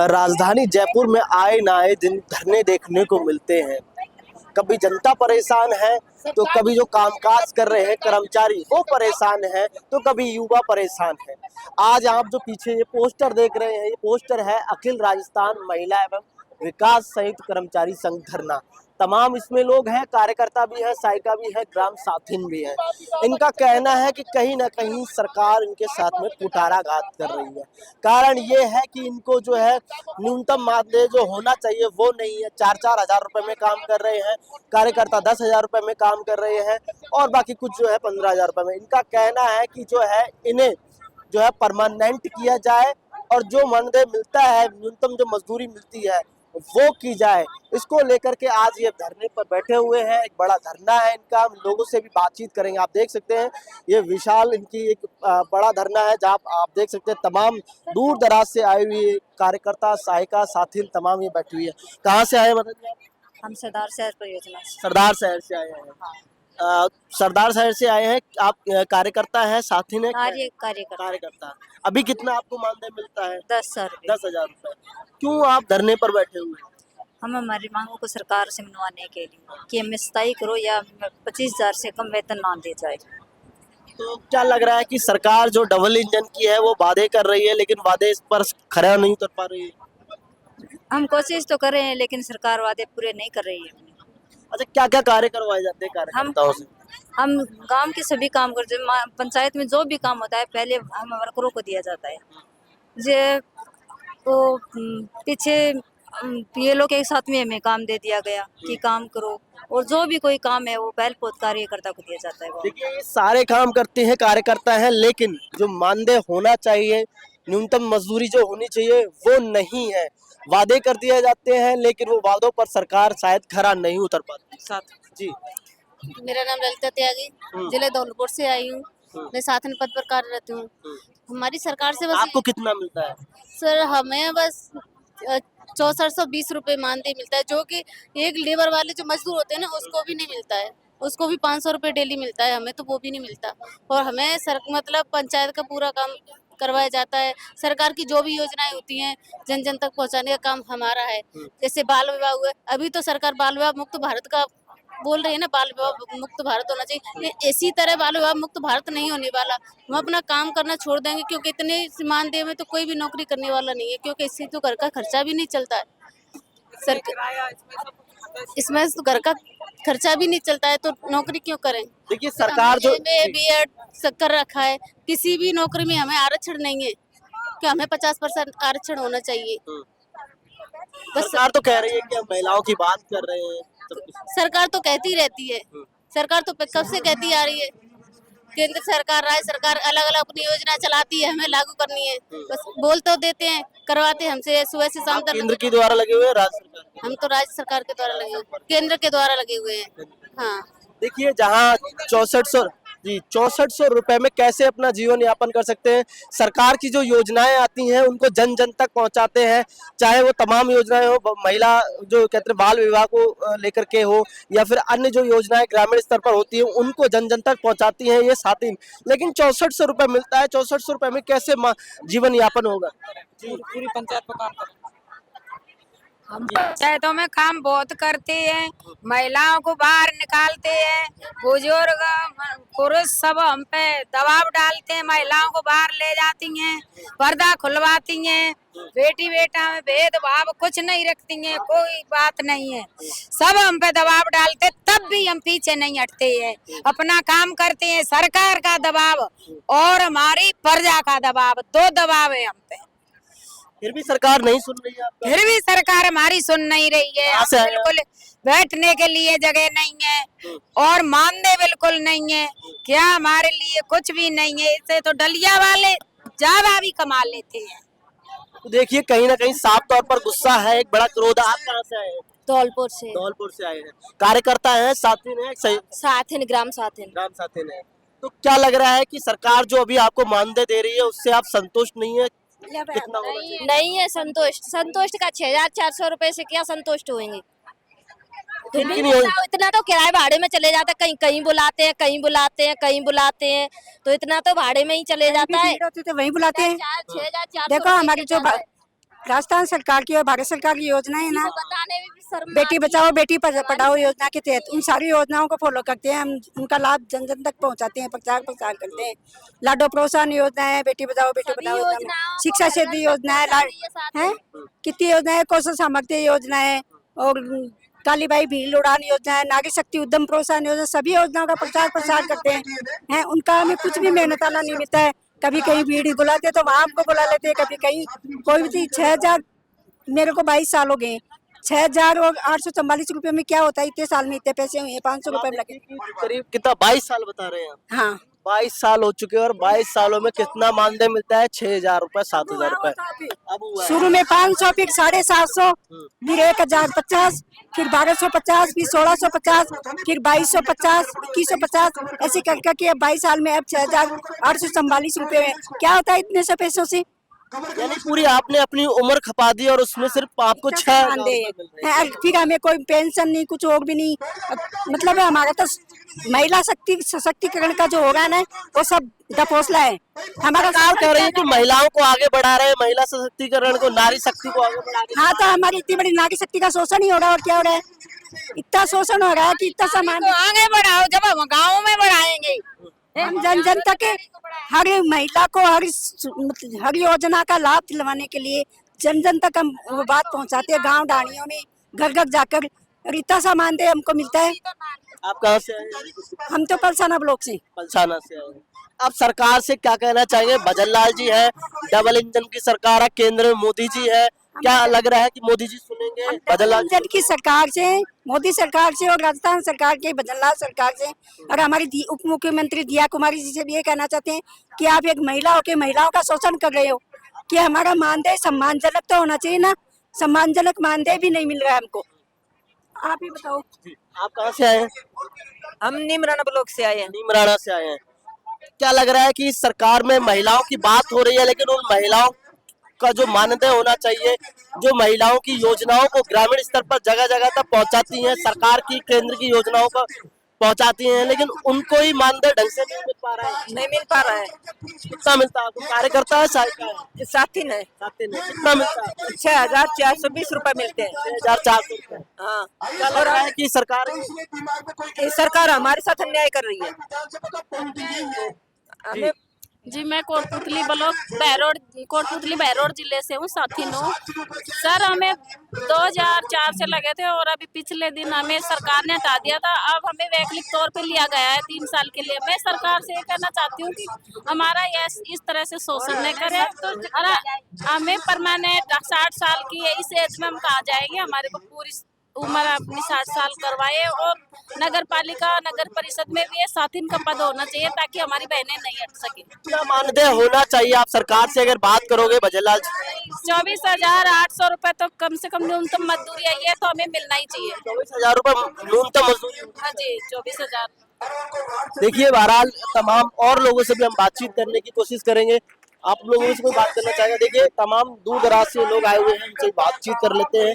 राजधानी जयपुर में आए ना आए दिन धरने देखने को मिलते हैं। कभी जनता परेशान है तो कभी जो कामकाज कर रहे हैं कर्मचारी वो परेशान है तो कभी युवा परेशान है। आज आप जो पीछे ये पोस्टर देख रहे हैं, ये पोस्टर है अखिल राजस्थान महिला एवं विकास संयुक्त कर्मचारी संघ धरना। तमाम इसमें लोग हैं, कार्यकर्ता भी है, सहायिका भी है, ग्राम साथिन भी है। इनका कहना है कि कहीं ना कहीं सरकार इनके साथ में कुठाराघात कर रही है। कारण ये है कि इनको जो है न्यूनतम मानदेय जो होना चाहिए वो नहीं है। 4-4 हजार रुपए में काम कर रहे हैं, कार्यकर्ता 10 हजार रुपए में काम कर रहे हैं और बाकी कुछ जो है 15 हजार रुपए में। इनका कहना है कि जो है इन्हें जो है परमानेंट किया जाए और जो मानदेय मिलता है, न्यूनतम जो मजदूरी मिलती है वो की जाए। इसको लेकर के आज ये धरने पर बैठे हुए हैं। एक बड़ा धरना है इनका, हम लोगों से भी बातचीत करेंगे। आप देख सकते हैं ये विशाल इनकी एक बड़ा धरना है जहाँ आप देख सकते हैं तमाम दूर दराज से आई हुई कार्यकर्ता, सहायिका, साथी तमाम ये बैठी हुई है। कहाँ से आए मतलब आप? हम सरदार शहर परियोजना से। सरदार शहर से आए हैं। सरदार शहर से आए हैं आप, कार्यकर्ता है, साथी ने कार्यकर्ता। अभी कितना आपको मानदेय मिलता है? 10,000 रुपए। क्यों आप धरने पर बैठे हुए हैं? हम हमारी मांगों को सरकार से मनवाने के लिए कि हमें स्थायी करो या 25,000 से कम वेतन ना दिया जाए। तो क्या लग रहा है कि सरकार जो डबल इंजन की है वो वादे कर रही है लेकिन वादे इस पर खरा नहीं उतर पा रही है? हम कोशिश तो कर रहे हैं लेकिन सरकार वादे पूरे नहीं कर रही है। अच्छा, क्या क्या कार्य करवाए जाते हैं कार्यकर्ताओं से? हम गांव के सभी काम करते हैं। पंचायत में जो भी काम होता है पहले हम वर्करों को दिया जाता है। जे तो पीछे पीएलओ के साथ में हमें काम दे दिया गया कि काम करो, और जो भी कोई काम है वो पहल पोत कार्यकर्ता को दिया जाता है। देखिए ये सारे काम करते हैं कार्यकर्ता हैं, लेकिन जो मानदेय होना चाहिए, न्यूनतम मजदूरी जो होनी चाहिए वो नहीं है। वादे कर दिए जाते हैं लेकिन वो वादों पर सरकार शायद खरा नहीं उतर पाती। साथ जी, मेरा नाम ललिता त्यागी, जिले धौलपुर से आई हूँ। मैं साथन पद पर कार्यरत हूँ। हमारी सरकार से बस आपको कितना मिलता है? सर हमें बस 6420 रुपए मानदेय मिलता है, जो कि एक लेबर वाले जो मजदूर होते हैं ना उसको भी नहीं मिलता है। उसको भी 500 रुपए डेली मिलता है, हमें तो वो भी नहीं मिलता। और हमें मतलब पंचायत का पूरा काम करवाया जाता है। सरकार की जो भी योजनाएं होती हैं जन जन तक पहुंचाने का काम हमारा है। जैसे बाल विवाह हुआ, अभी तो सरकार बाल विवाह मुक्त भारत का बोल रही है ना, बाल विवाह मुक्त भारत होना चाहिए। इसी तरह बाल विवाह मुक्त भारत नहीं होने वाला। हम अपना काम करना छोड़ देंगे क्योंकि इतने मानदेय में तो कोई भी नौकरी करने वाला नहीं है, क्योंकि इससे तो घर का खर्चा भी नहीं चलता है। इसमें तो घर का खर्चा भी नहीं चलता है तो नौकरी क्यों करें? देखिए सरकार जो BEd कर रखा है, किसी भी नौकरी में हमें आरक्षण नहीं है कि हमें 50% आरक्षण होना चाहिए। बस सरकार तो कह रही है कि हम महिलाओं की बात कर रहे हैं। सरकार तो कहती रहती है, सरकार तो कब से कहती आ रही है। केंद्र सरकार, राज्य सरकार अलग अलग अपनी योजना चलाती है, हमें लागू करनी है। बस बोल तो देते हैं, करवाते हमसे सुबह से शाम तक। केंद्र के द्वारा लगे हुए हैं, राज्य सरकार? हम तो राज्य सरकार के द्वारा लगे हुए, केंद्र के द्वारा लगे हुए हैं। हाँ, देखिए जहाँ 6400 रुपए में कैसे अपना जीवन यापन कर सकते हैं। सरकार की जो योजनाएं आती हैं उनको जन जन तक पहुंचाते हैं, चाहे वो तमाम योजनाएं हो, महिला जो कहते हैं बाल विवाह को लेकर के हो या फिर अन्य जो योजनाएं ग्रामीण स्तर पर होती है उनको जन जन तक पहुंचाती हैं ये साथी। लेकिन 6400 रुपए मिलता है, 6400 रुपए में कैसे जीवन यापन होगा? पूरी पंचायत पर काम कर हम पंचायतों में काम बहुत करते हैं, महिलाओं को बाहर निकालते हैं, बुजुर्ग पुरुष सब हम पे दबाव डालते हैं, महिलाओं को बाहर ले जाती हैं, पर्दा खुलवाती हैं, बेटी बेटा में भेदभाव कुछ नहीं रखती हैं, कोई बात नहीं है। सब हम पे दबाव डालते तब भी हम पीछे नहीं हटते हैं, अपना काम करते हैं। सरकार का दबाव और हमारी प्रजा का दबाव, दो दबाव है हम पे। फिर भी सरकार नहीं सुन रही है आपका? फिर भी सरकार हमारी सुन नहीं रही है। बिल्कुल बैठने के लिए जगह नहीं है और मानदेय बिल्कुल नहीं है, क्या हमारे लिए कुछ भी नहीं है। इससे तो डलिया वाले ज्यादा भी कमा लेते हैं। तो देखिए कहीं ना कहीं साफ तौर पर गुस्सा है, एक बड़ा क्रोध। आप कहाँ से आए हैं? धौलपुर से। धौलपुर से आए हैं, कार्यकर्ता हैं, साथी हैं, साथिन, ग्राम साथिन। ग्राम साथी हैं। तो क्या लग रहा है कि सरकार जो अभी आपको मानदेय दे रही है उससे आप संतुष्ट नहीं है? कितना होना चाहिए? नहीं है संतुष्ट का 6400 रुपए से क्या संतुष्ट होंगे? इतना तो किराए भाड़े में चले जाता है, कहीं कहीं बुलाते हैं, कहीं बुलाते हैं, कहीं बुलाते हैं, तो इतना तो भाड़े में ही चले जाता है। तो वहीं बुलाते हैं। 6,400 देखो हमारी जो राजस्थान सरकार की और भारत सरकार की योजनाएं है ना, बताने में भी शर्म बेटी आती है। बचाओ बेटी पढ़ाओ योजना के तहत उन सारी योजनाओं को फॉलो करते हैं हम। उनका लाभ जन जन तक पहुंचाते हैं, प्रचार प्रसार करते हैं। लाडो प्रोत्साहन योजना है, बेटी बचाओ बेटी सभी पढ़ाओ योजना में, योजनाओं को शिक्षा घर-घर सिद्धि तक योजना है, पहुंचा रही है साथ है में। कितनी योजना है, कौशल सामर्थ्य योजना है, और कालीबाई भील उड़ान योजना है, नारी शक्ति उद्यम प्रोत्साहन योजना, सभी योजनाओं का प्रचार प्रसार करते हैं। उनका हमें कुछ भी मेहनत आना नहीं मिलता है। कभी कहीं भीड़ बुलाते तो वहाँ हमको बुला लेते हैं, कभी कहीं कोई भी 6,000, मेरे को 22 साल हो गए, 6,000 और 844 रुपये में क्या होता है? इतने साल में इतने पैसे हुए, 500 रुपये में लगे। करीब कितना 22 साल बता रहे हैं आप? हाँ, 22 साल हो चुके हैं और 22 सालों में कितना मानदेय मिलता है? 6,000 रुपए, 7,000 रुपए। अब हुआ है। शुरू में 500, फिर 750, फिर 1,050, फिर 1,250, फिर 1,650, फिर 2,250, 2,150, ऐसे कर करके अब 22 साल में अब 6,844 रुपये में क्या होता है इतने से पैसों से? यानी पूरी आपने अपनी उम्र खपा दी और उसमें सिर्फ आपको 6,000 मानदेय रुपए मिल रहे हैं। है, फिर हमें कोई पेंशन नहीं, कुछ और भी नहीं। मतलब हमारा तो महिला शक्ति सशक्तिकरण का जो होगा ना, वो सब डपोसला है हमारा। सरकार कह रही है कि महिलाओं को आगे बढ़ा रहे हैं, महिला सशक्तिकरण को, नारी शक्ति को आगे बढ़ा रहे हाँ, तो हमारी इतनी बड़ी नारी शक्ति का शोषण ही हो रहा है, और क्या हो रहा है? इतना शोषण हो रहा है कि इतना सामान तो आगे बढ़ाओ, जब हम गाँव में बढ़ाएंगे। हम जन जन तक हर महिला को हर योजना का लाभ दिलवाने के लिए जन जन तक हम वो बात पहुंचाते हैं। गांव डाणियों में घर घर जाकर इतना सा मानदेय हमको मिलता है। हैं। आप कहाँ से आए हैं? हम तो पलसाना ब्लॉक से। पलसाना से आए हैं। आप सरकार से क्या कहना चाहेंगे? भजन लाल जी है, डबल इंजन की सरकार है, केंद्र में मोदी जी है, क्या लग रहा है कि मोदी जी सुनेंगे भजन लाल जी? जन की सरकार से, मोदी सरकार से, और राजस्थान सरकार के भजनलाल सरकार से, और हमारी उप मुख्यमंत्री दिया कुमारी जी से भी ये कहना चाहते हैं कि आप एक महिला होकर महिलाओं का शोषण कर रहे हो, कि हमारा मानदेय सम्मानजनक तो होना चाहिए ना। सम्मानजनक मानदेय भी नहीं मिल रहा है हमको। आप ही बताओ। आप कहाँ से आए हैं? हम नीमराना ब्लॉक से आए हैं। नीमराना से आए हैं। क्या लग रहा है कि इस सरकार में महिलाओं की बात हो रही है, लेकिन उन महिलाओं का जो मानदेय होना चाहिए, जो महिलाओं की योजनाओं को ग्रामीण स्तर पर जगह जगह तक पहुंचाती हैं, सरकार की केंद्र की योजनाओं को पहुंचाती हैं, लेकिन उनको ही मानदेय ढंग से नहीं मिल पा रहा है। नहीं मिल पा रहा है। कितना मिलता है आपको? कार्यकर्ता है, सहायिका है? साथी ने खाते में कितना मिलता है? 6,420 रुपए मिलते हैं। 6,400 रुपए। हाँ, क्या लग रहा है कि सरकार ये सरकार हमारे साथ अन्याय कर रही है। हमें जी, मैं कोटपुतली ब्लॉक बहरोड जिले से हूँ, साथी नो। सर, हमें 2004 से लगे थे और अभी पिछले दिन हमें सरकार ने हटा दिया था। अब हमें वैकल्पिक तौर पे लिया गया है 3 साल के लिए। मैं सरकार से ये कहना चाहती हूँ कि हमारा ये इस तरह से शोषण न करे, और हमें परमानेंट 60 साल की है, इस एज में हम कहाँ जाएंगे? हमारे को पूरी उम्र अपनी 60 साल करवाए, और नगर पालिका नगर परिषद में भी ये साथीन का पद होना चाहिए, ताकि हमारी बहनें नहीं हट सके। कितना मानदेय होना चाहिए? आप सरकार से अगर बात करोगे भजन लाल जी? 24,800 रुपए तो कम से कम न्यूनतम मजदूरी है, ये तो हमें मिलना ही चाहिए। 24,000 रुपए न्यूनतम मजदूरी। हाँ जी, 24,000। देखिए, बहरहाल तमाम और लोगों से भी हम बातचीत करने की कोशिश करेंगे। आप लोगों से कोई बात करना चाहेंगे? देखिए, तमाम दूर दराज से लोग आए हुए हैं, उनसे बातचीत कर लेते हैं।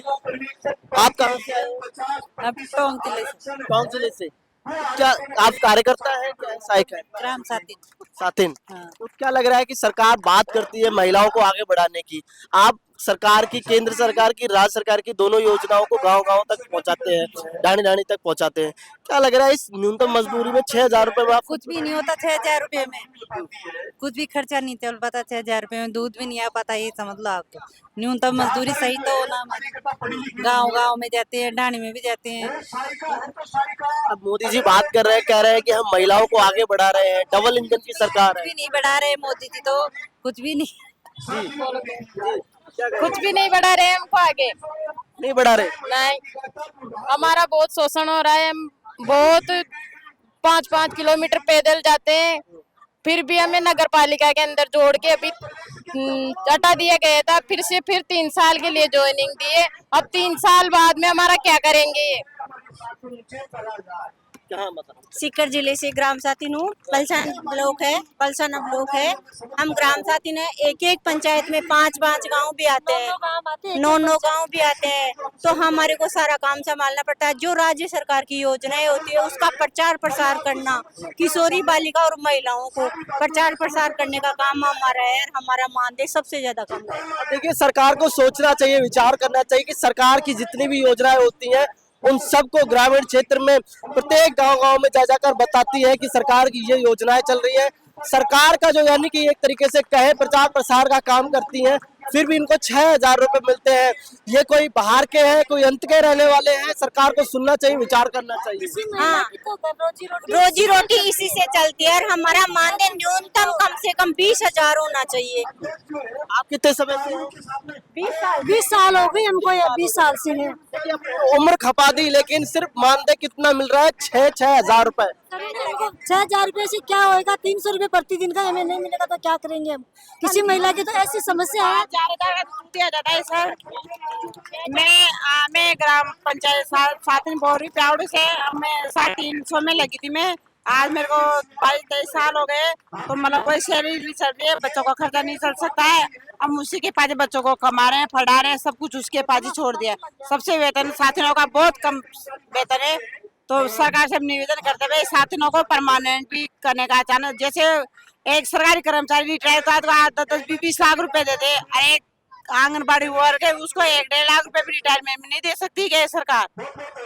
आप कहाँ से आए हो? कौन जिले से? क्या आप कार्यकर्ता हैं, क्या सहायक है? ग्राम साथी। साथिन, तो क्या लग रहा है कि सरकार बात करती है महिलाओं को आगे बढ़ाने की, आप सरकार की, केंद्र सरकार की, राज्य सरकार की दोनों योजनाओं को गांव-गांव तक पहुंचाते हैं, ढाणी-ढाणी तक पहुंचाते हैं। क्या लग रहा है इस न्यूनतम मजदूरी में 6,000 रुपए में आप कुछ भी नहीं होता 6,000 रुपये में, कुछ भी खर्चा नहीं चल पाता 6,000 रुपये में, दूध भी नहीं आ पाता, ये समझ लो आपको। न्यूनतम मजदूरी सही तो होना, गांव गांव में जाते हैं, ढाणी में भी जाते हैं। अब मोदी जी बात कर रहे हैं, कह रहे हैं कि हम महिलाओं को आगे बढ़ा रहे हैं, डबल इंजन की सरकार कुछ है। भी नहीं बढ़ा रहे मोदी जी, तो कुछ भी नहीं, कुछ भी नहीं बढ़ा रहे हमको आगे। नहीं बढ़ा रहे। नहीं, हमारा बहुत शोषण हो रहा है। हम बहुत 5-5 किलोमीटर पैदल जाते हैं, फिर भी हमें नगर पालिका के अंदर जोड़ के अभी हटा दिया गया था। फिर 3 साल के लिए ज्वाइनिंग दिए। अब 3 साल बाद में हमारा क्या करेंगे ये? कहाँ मतलब? सीकर जिले से ग्राम साथी हूँ। पलसन ब्लॉक है, पलसन ब्लॉक है। हम ग्राम साथी ने एक एक पंचायत में 5-5 गांव भी आते हैं, 9-9 गांव भी आते हैं। तो हमारे को सारा काम संभालना पड़ता है। जो राज्य सरकार की योजनाएं होती है उसका प्रचार प्रसार करना, किशोरी बालिका और महिलाओं को प्रचार प्रसार करने का काम हमारा है। हमारा मानदेय सबसे ज्यादा कम है। देखिए, सरकार को सोचना चाहिए, विचार करना चाहिए कि सरकार की जितनी भी योजनाएं होती हैं उन सबको ग्रामीण क्षेत्र में प्रत्येक गांव-गांव में जा जाकर बताती है कि सरकार की ये योजनाएं चल रही है। सरकार का जो यानी कि एक तरीके से कहे प्रचार प्रसार का काम करती हैं, फिर भी इनको 6,000 रुपए मिलते हैं। ये कोई बाहर के हैं, कोई अंत के रहने वाले हैं। सरकार को सुनना चाहिए, विचार करना चाहिए। हाँ, रोजी रोटी इसी से चलती है और हमारा मानदेय न्यूनतम कम से कम 20,000 होना चाहिए। आप कितने समय से हैं? 20 साल हो गए हमको, ये 20 साल से है। देखिए, अपनी उम्र खपा दी, लेकिन सिर्फ मानदेय कितना मिल रहा है? 6,000 रुपए। 6,000 रुपए से क्या होएगा? 300 रुपए प्रतिदिन का हमें नहीं मिलेगा तो क्या करेंगे हम? किसी महिला की तो ऐसी समस्या है। दिया जाता है सर। मैं ग्राम पंचायत साथी बोल रही प्राउड से। मैं 350 में लगी थी। मैं आज मेरे को 22-23 साल हो गए, तो मतलब कोई सैलरी नहीं चल रही है, बच्चों का खर्चा नहीं चल सकता है। हम उसी के पास बच्चों को कमा रहे हैं, पढ़ा रहे हैं, सब कुछ उसके पास ही छोड़ दिया। सबसे वेतन साथियों का बहुत कम वेतन है। तो सरकार से निवेदन करते हुए साथियों को परमानेंट भी करने का अचानक, जैसे एक सरकारी कर्मचारी रिटायर था तो 10-20 लाख रुपए देते, और एक आंगनबाड़ी वर्क है उसको 1-1.5 लाख रुपए भी रिटायरमेंट में नहीं दे सकती क्या सरकार?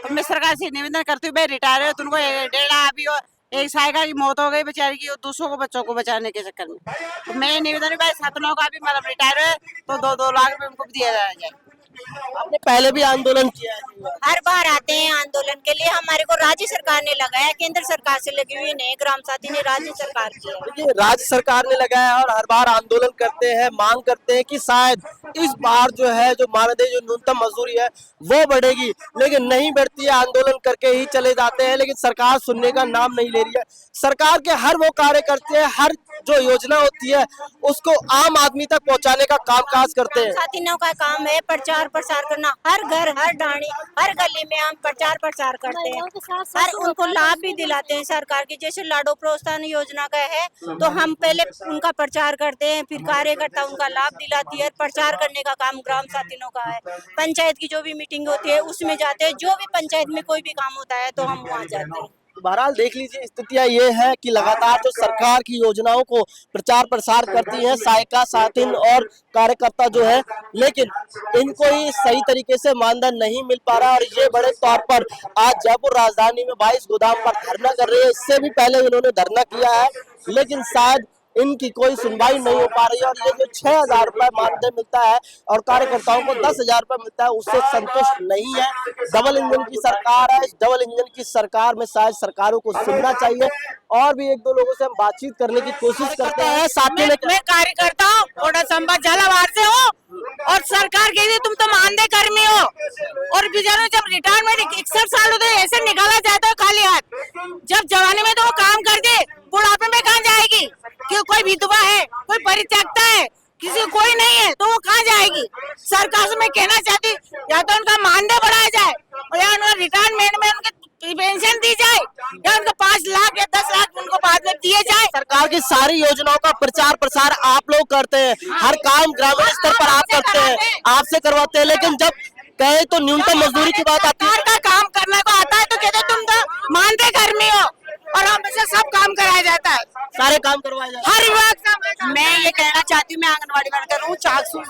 तो मैं सरकार से निवेदन करती हूँ, भाई रिटायर है तुमको 1.5 लाख, अभी एक साइकिल की मौत हो गई बेचारी की, दूसरों को बच्चों को बचाने के चक्कर में। तो मैं निवेदन भाई साथियों का भी मतलब रिटायर है तो 2-2 लाख रुपए उनको दिया जाए। आपने पहले भी आंदोलन किया है? हर बार आते हैं आंदोलन के लिए। हमारे को राज्य सरकार ने लगाया, केंद्र सरकार से लगी हुई नहीं, ग्राम साथी ने राज्य सरकार की। देखिए, राज्य सरकार ने लगाया और हर बार आंदोलन करते हैं, मांग करते हैं कि शायद इस बार जो है जो मानदेय जो न्यूनतम मजदूरी है वो बढ़ेगी, लेकिन नहीं बढ़ती है। आंदोलन करके ही चले जाते हैं, लेकिन सरकार सुनने का नाम नहीं ले रही है। सरकार के हर वो कार्य करते हैं, हर जो योजना होती है उसको आम आदमी तक पहुंचाने का काम काज करते हैं। साथियों का काम है प्रचार प्रसार करना। हर घर, हर डाणी, हर गली में हम प्रचार प्रसार करते हैं, हर उनको लाभ भी दिलाते हैं सरकार की। जैसे लाडो प्रोत्साहन योजना का है तो हम पहले उनका प्रचार करते हैं, फिर कार्यकर्ता उनका लाभ दिलाती है। प्रचार करने का काम ग्राम साथियों का है। पंचायत की जो भी मीटिंग होती है उसमें जाते हैं, जो भी पंचायत में कोई भी काम होता है तो हम वहाँ जाते हैं। बहरहाल देख लीजिए, स्थितियां ये है कि लगातार जो सरकार की योजनाओं को प्रचार प्रसार करती है सहायिका साथिन और कार्यकर्ता जो है, लेकिन इनको ही सही तरीके से मानदेय नहीं मिल पा रहा। और ये बड़े तौर पर आज जयपुर राजधानी में 22 गोदाम पर धरना कर रहे हैं। इससे भी पहले इन्होंने धरना किया है, लेकिन शायद इनकी कोई सुनवाई नहीं हो पा रही है। और ये जो 6,000 रुपए मानदेय मिलता है और कार्यकर्ताओं को 10,000 रुपए मिलता है, उससे संतुष्ट नहीं है। डबल इंजन की सरकार है, इस डबल इंजन की सरकार में शायद सरकारों को सुनना चाहिए। और भी 1-2 लोगों से हम बातचीत करने की कोशिश करते हैं। साथियों ने मैं कार्यकर्ता हूँ, थोड़ा संभल झालावाड़ से हूँ, और सरकार कह रही तुम तो मानदेय कर्मी हो, और बेचारे जब रिटायरमेंट 61 साल होते ऐसे निकाला जाता है खाली हाथ। जब जवानी में तो वो काम कर दे, बुढ़ापे में कहाँ जाएगी? क्यों कोई विधवा है, कोई परित्यक्ता है, किसी कोई नहीं है तो वो कहाँ जाएगी? सरकार से मैं कहना चाहती या तो उनका मानदेय बढ़ाया जाए, और या उनका रिटायरमेंट में उनके पेंशन दी जाए, या उनको 5 लाख या 10 लाख उनको बाद में दिए जाए। सरकार की सारी योजनाओं का प्रचार प्रसार आप लोग करते हैं, हर काम ग्रामीण स्तर पर आप करते हैं, आपसे करवाते हैं, लेकिन जब कहे तो न्यूनतम मजदूरी की बात आती है। सरकार का काम करने को आता है तो कहते तुम तो मानदेय कर्मी हो, और हमसे सब काम कराया जाता है, सारे काम करवाए जाते हैं। हर विभाग। मैं ये कहना चाहती हूँ, मैं आंगनबाड़ी वर्कर हूँ, चाकसू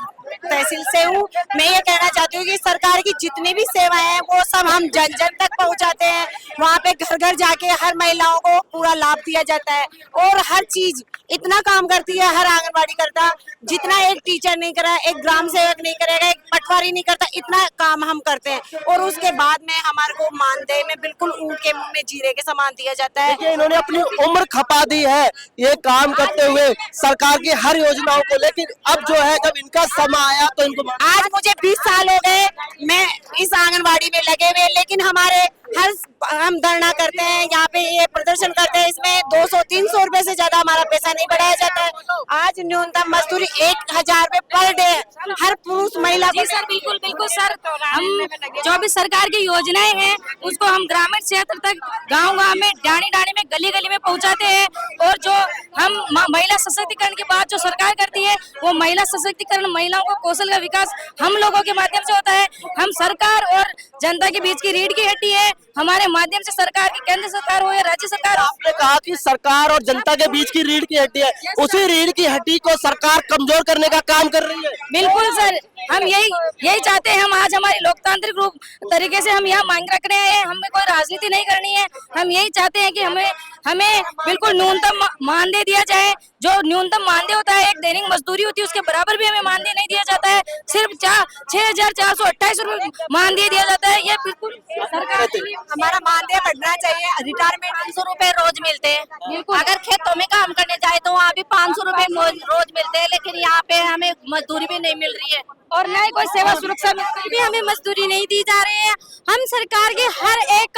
तहसील से हूँ। मैं ये कहना चाहती हूँ कि सरकार की जितनी भी सेवाएं हैं वो सब हम जन जन तक पहुँचाते हैं। वहाँ पे घर घर जाके हर महिलाओं को पूरा लाभ दिया जाता है, और हर चीज इतना काम करती है हर आंगनबाड़ी करता, जितना एक टीचर नहीं करा, एक ग्राम सेवक नहीं करेगा, एक पटवारी नहीं करता, इतना काम हम करते हैं। और उसके बाद में हमारे को मानदेय में बिल्कुल ऊँट के मुंह में जीरे के समान दिया जाता है। देखिए, इन्होंने अपनी उम्र खपा दी है ये काम करते हुए सरकार की हर योजनाओं को, लेकिन अब जो है जब इनका समय आया तो इनको आज मुझे 20 साल हो गए मैं इस आंगनबाड़ी में लगे हुए, लेकिन हमारे हर हम धरना करते हैं यहाँ पे, ये प्रदर्शन करते हैं, इसमें 200-300 रुपए से ज्यादा हमारा पैसा नहीं बढ़ाया जाता है। आज न्यूनतम मजदूरी 1000 रुपए पर डे है हर पुरुष महिला को। जी सर, बिल्कुल बिल्कुल सर। हम जो भी सरकार की योजनाएं हैं उसको हम ग्रामीण क्षेत्र तक, गांव-गांव में, डाणी-डाणी में, गली-गली में पहुंचाते हैं। और जो हम महिला सशक्तिकरण की बात जो सरकार करती है, वो महिला सशक्तिकरण, महिलाओं को कौशल का विकास हम लोगों के माध्यम से होता है। हम सरकार और जनता के बीच की रीढ़ की हड्डी है। हमारे माध्यम से सरकार की, केंद्र सरकार हो या राज्य सरकार हो। आपने कहा कि सरकार और जनता के बीच की रीढ़ की हड्डी है, उसी रीढ़ की हड्डी को सरकार कमजोर करने का काम कर रही है। बिल्कुल सर, हम यही चाहते हैं। हम आज हमारी लोकतांत्रिक रूप तरीके से हम यहाँ मांग रखने आए हैं। हमें कोई राजनीति नहीं करनी है। हम यही चाहते हैं कि हमें बिल्कुल न्यूनतम मानदेय दिया जाए। जो न्यूनतम मानदेय होता है, एक दैनिक मजदूरी होती है, उसके बराबर भी हमें मानदेय नहीं दिया जाता है। सिर्फ 6,428 रुपए मानदेय दिया जाता है। ये बिल्कुल सरकार की, हमारा मानदेय बढ़ना चाहिए। रिटायरमेंट 500 रुपए रोज मिलते हैं। अगर खेतों में काम करने जाए तो वहाँ भी 500 रुपए रोज मिलते हैं, लेकिन यहाँ पे हमें मजदूरी भी नहीं मिल रही है और न ही कोई सेवा सुरक्षा मिलती भी हमें मजदूरी नहीं दी जा रही है। हम सरकार के हर एक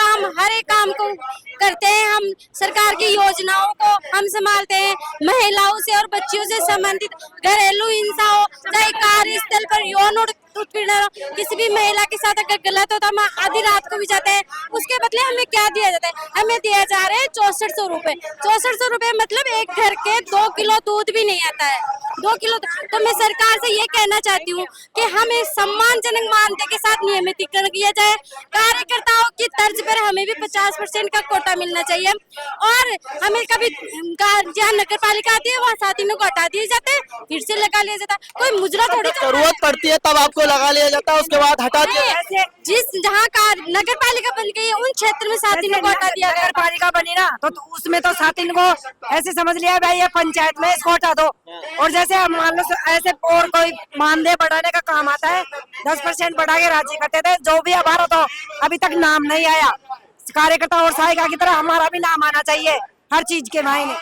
काम को करते हैं। हम सरकार की योजनाओं को हम संभालते हैं। महिलाओं से और बच्चियों से संबंधित घरेलू हिंसा हो, चाहे कार्यस्थल पर यौन उत्पीड़न हो, किसी भी महिला के साथ अगर गलत होता, हम आधी रात को भी जाते हैं। उसके बदले हमें क्या दिया जाता है? हमें दिया जा रहा है 6400 रुपए। 6400 रुपए मतलब एक घर के 2 किलो दूध भी नहीं आता है। 2 किलो। तो मैं सरकार से ये कहना चाहती हूँ कि हमें सम्मानजनक मानदेय के साथ नियमितीकरण किया जाए। कार्यकर्ताओं की तर्ज पर हमें भी 50% का कोटा मिलना चाहिए। और हमें कभी जहाँ नगर पालिका आती है वहाँ साथियों को हटा दिए जाते हैं, फिर से लगा लिया जाता है। कोई मुजरा थोड़ी जरूरत पड़ती है तब आपको लगा लिया जाता है, उसके बाद हटा दिया जाता है। जिस जहाँ का नगर पालिका बन गई है उन क्षेत्र में साथियों को हटा दिया गया। नगर पालिका बनी ना तो उसमें तो साथी को ऐसे समझ लिया भाई ये पंचायत में इसको हटा दो। और जैसे हम मान लो ऐसे और कोई मानदेय बढ़ाने का काम आता है, 10% बढ़ा के राजी करते थे। जो भी हमारा तो अभी तक नाम नहीं आया। कार्यकर्ता और सहायिका की तरह हमारा भी नाम आना चाहिए हर चीज के मायने।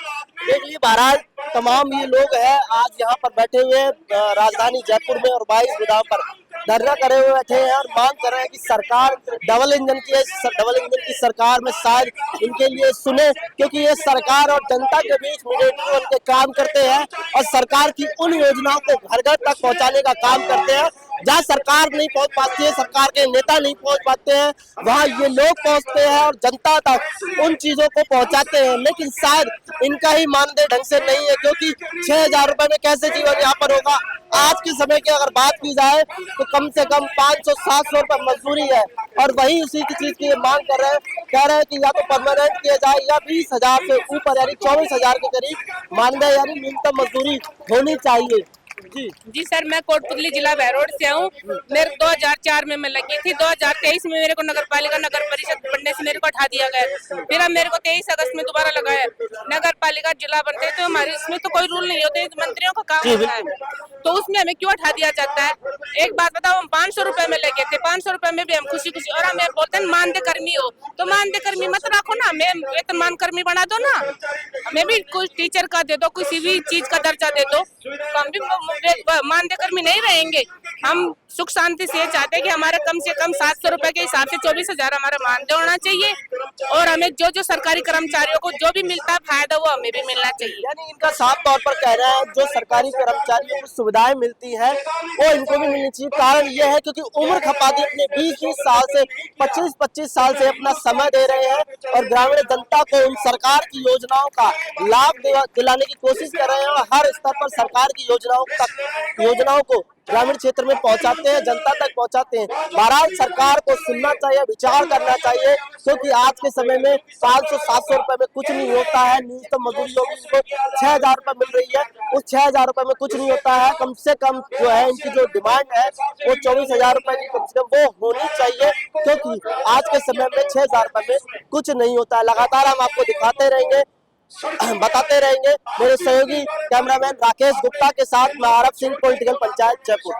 देख लिए बहरहाल तमाम ये लोग हैं आज यहाँ पर बैठे हुए हैं, राजधानी जयपुर में और 22 गोदाम पर धरना करे हुए बैठे हैं और मांग कर रहे हैं कि सरकार डबल इंजन की सरकार में शायद इनके लिए सुने, क्योंकि ये सरकार और जनता के बीच मीडिएटर बन के काम करते हैं और सरकार की उन योजनाओं को घर घर तक पहुंचाने का काम करते हैं। जहाँ सरकार नहीं पहुंच पाती है, सरकार के नेता नहीं पहुंच पाते हैं, वहाँ ये लोग पहुंचते हैं और जनता तक उन चीजों को पहुंचाते हैं। लेकिन शायद इनका ही मानदेय ढंग से नहीं है, क्योंकि 6000 रुपए में कैसे जीवन यहाँ पर होगा। आज के समय की अगर बात की जाए तो कम से कम 500-700 रुपए मजदूरी है और वही उसी की चीज की मांग कर रहे हैं। कह रहे हैं कि या तो परमानेंट किया जाए या 20,000 से ऊपर यानी 24,000 के करीब मानदेय यानी न्यूनतम मजदूरी होनी चाहिए। जी सर, मैं कोटपुतली जिला बहरोड से हूँ। मेरे 2004 में मैं लगी थी। 2023 में मेरे को नगर पालिका नगर परिषद बनने से मेरे को हटा दिया गया। फिर अब मेरे को 23 अगस्त में दोबारा लगाया। नगर पालिका जिला बनते तो हमारे इसमें तो कोई रूल नहीं होते, मंत्रियों का काम होता है, तो उसमें हमें क्यों हटा दिया जाता है? एक बात बताओ, हम 500 रुपए में लगे थे, 500 रुपए में भी हम खुशी खुशी, और हमें बोलते हैं मानदेय कर्मी हो, तो मानदेय कर्मी मत रखो ना, हमें वेतनमान कर्मी बना दो ना। हमें भी कुछ टीचर का दे दो, किसी भी चीज का दर्जा दे दो, तो हम भी मानदेय कर्मी नहीं रहेंगे। हम सुख शांति से चाहते हैं कि हमारे कम से कम 700 रुपए के हिसाब से 24,000 हमारा मानदेय होना चाहिए और हमें जो सरकारी कर्मचारियों को जो भी मिलता है फायदा वो हमें भी मिलना चाहिए। यानी इनका साफ तौर पर कह रहा है जो सरकारी कर्मचारियों को सुविधाएं मिलती हैं वो इनको भी मिलनी चाहिए। कारण ये है क्योंकि उम्र खपाती अपने 20-20 साल से 25-25 साल से अपना समय दे रहे हैं और ग्रामीण जनता को उन सरकार की योजनाओं का लाभ दिलाने की कोशिश कर रहे हैं और हर स्तर पर सरकार की योजनाओं को ग्रामीण क्षेत्र में पहुंचाते हैं, जनता तक पहुंचाते हैं। बहरहाल सरकार को सुनना चाहिए, विचार करना चाहिए, क्योंकि आज के समय में 500-700 रुपए में कुछ नहीं होता है। न्यूनतम मजदूरी होगी इनको 6,000 रुपए मिल रही है, उस 6,000 रुपए में कुछ नहीं होता है। कम से कम जो है इनकी जो डिमांड है वो 24,000 रुपए की कम से कम वो होनी चाहिए, क्योंकि आज के समय में 6,000 रुपए में कुछ नहीं होता है। लगातार हम आपको दिखाते रहेंगे, बताते रहेंगे। मेरे सहयोगी कैमरामैन राकेश गुप्ता के साथ मैं आरब सिंह, पॉलिटिकल पंचायत जयपुर।